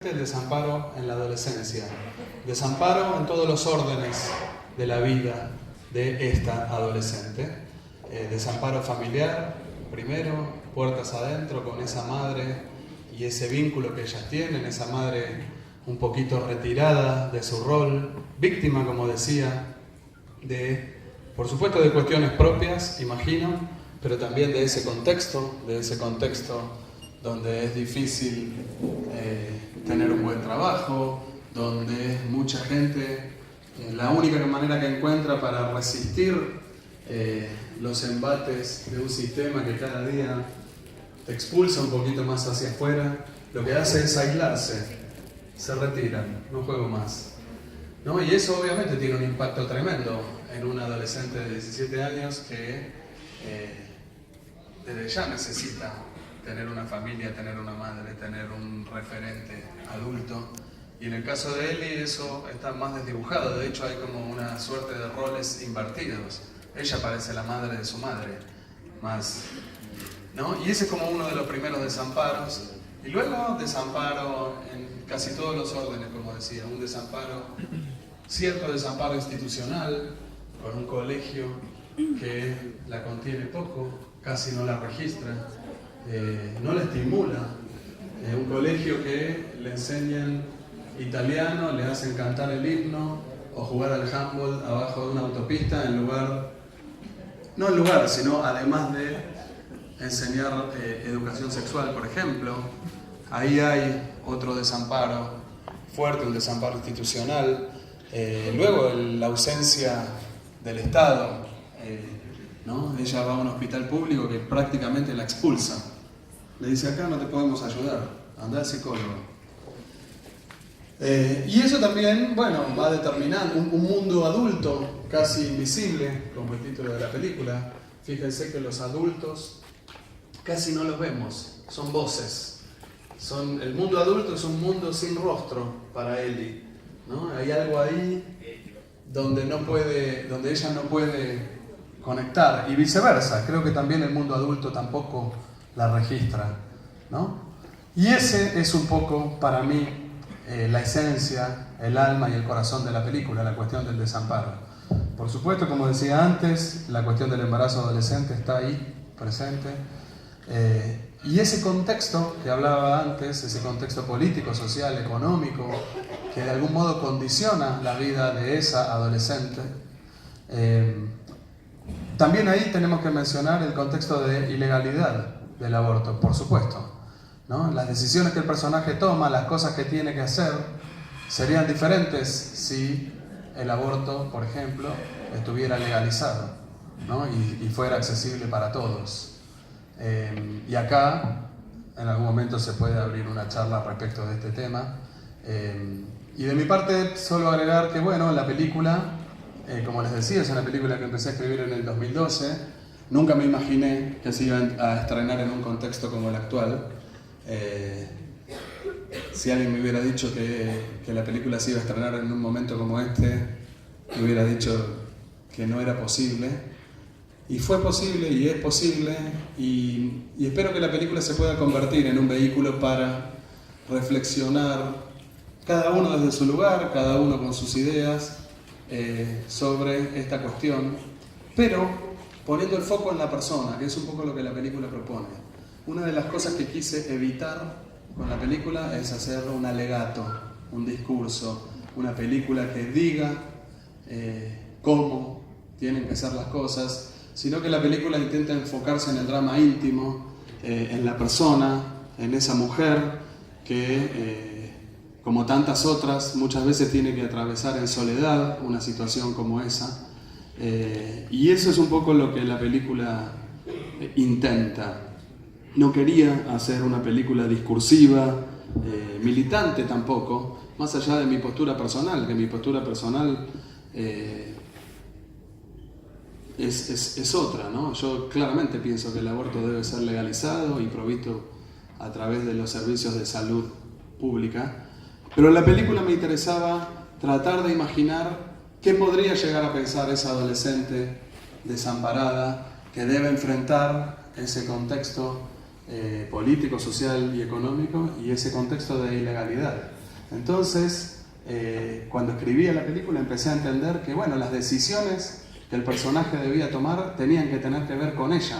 El desamparo en la adolescencia, desamparo en todos los órdenes de la vida de esta adolescente, desamparo familiar, primero, puertas adentro con esa madre y ese vínculo que ellas tienen, esa madre un poquito retirada de su rol, víctima, como decía, por supuesto de cuestiones propias, imagino, pero también de ese contexto donde es difícil tener un buen trabajo, donde mucha gente, la única manera que encuentra para resistir los embates de un sistema que cada día te expulsa un poquito más hacia afuera, lo que hace es aislarse, se retiran, no juego más, ¿no? Y eso obviamente tiene un impacto tremendo en un adolescente de 17 años que desde ya necesita tener una familia, tener una madre, tener un referente adulto. Y en el caso de Ellie eso está más desdibujado, de hecho hay como una suerte de roles invertidos. Ella parece la madre de su madre, más, ¿no? Y ese es como uno de los primeros desamparos. Y luego desamparo en casi todos los órdenes, como decía, un desamparo, cierto desamparo institucional, con un colegio que la contiene poco, casi no la registra. No la estimula, un colegio que le enseñan italiano, le hacen cantar el himno o jugar al handball abajo de una autopista sino además de enseñar educación sexual, por ejemplo. Ahí hay otro desamparo fuerte, un desamparo institucional. Luego la ausencia del Estado, ¿no? Ella va a un hospital público que prácticamente la expulsa. Le dice, acá no te podemos ayudar, anda al psicólogo. Y eso también, bueno, va determinando un mundo adulto casi invisible, como el título de la película. Fíjense que los adultos casi no los vemos, son voces. El mundo adulto es un mundo sin rostro para Ellie, ¿no? Hay algo ahí donde ella no puede conectar, y viceversa. Creo que también el mundo adulto tampoco la registra, ¿no? Y ese es un poco, para mí, la esencia, el alma y el corazón de la película, la cuestión del desamparo. Por supuesto, como decía antes, la cuestión del embarazo adolescente está ahí, presente. Y ese contexto que hablaba antes, ese contexto político, social, económico, que de algún modo condiciona la vida de esa adolescente, también ahí tenemos que mencionar el contexto de ilegalidad del aborto, por supuesto, ¿no? Las decisiones que el personaje toma, las cosas que tiene que hacer, serían diferentes si el aborto, por ejemplo, estuviera legalizado, ¿no? y fuera accesible para todos. Y acá, en algún momento se puede abrir una charla respecto de este tema. Y de mi parte, solo agregar que, bueno, la película, como les decía, es una película que empecé a escribir en el 2012. Nunca me imaginé que se iba a estrenar en un contexto como el actual. Si alguien me hubiera dicho que la película se iba a estrenar en un momento como este, me hubiera dicho que no era posible. Y fue posible y es posible, y espero que la película se pueda convertir en un vehículo para reflexionar, cada uno desde su lugar, cada uno con sus ideas, sobre esta cuestión, pero poniendo el foco en la persona, que es un poco lo que la película propone. Una de las cosas que quise evitar con la película es hacer un alegato, un discurso, una película que diga cómo tienen que ser las cosas, sino que la película intenta enfocarse en el drama íntimo, en la persona, en esa mujer que, como tantas otras, muchas veces tiene que atravesar en soledad una situación como esa. Y eso es un poco lo que la película intenta. No quería hacer una película discursiva, militante tampoco, más allá de mi postura personal, que mi postura personal es otra, ¿no? Yo claramente pienso que el aborto debe ser legalizado y provisto a través de los servicios de salud pública, pero en la película me interesaba tratar de imaginar qué podría llegar a pensar esa adolescente desamparada que debe enfrentar ese contexto político, social y económico, y ese contexto de ilegalidad. Entonces, cuando escribía la película empecé a entender que, bueno, las decisiones que el personaje debía tomar tenían que tener que ver con ella.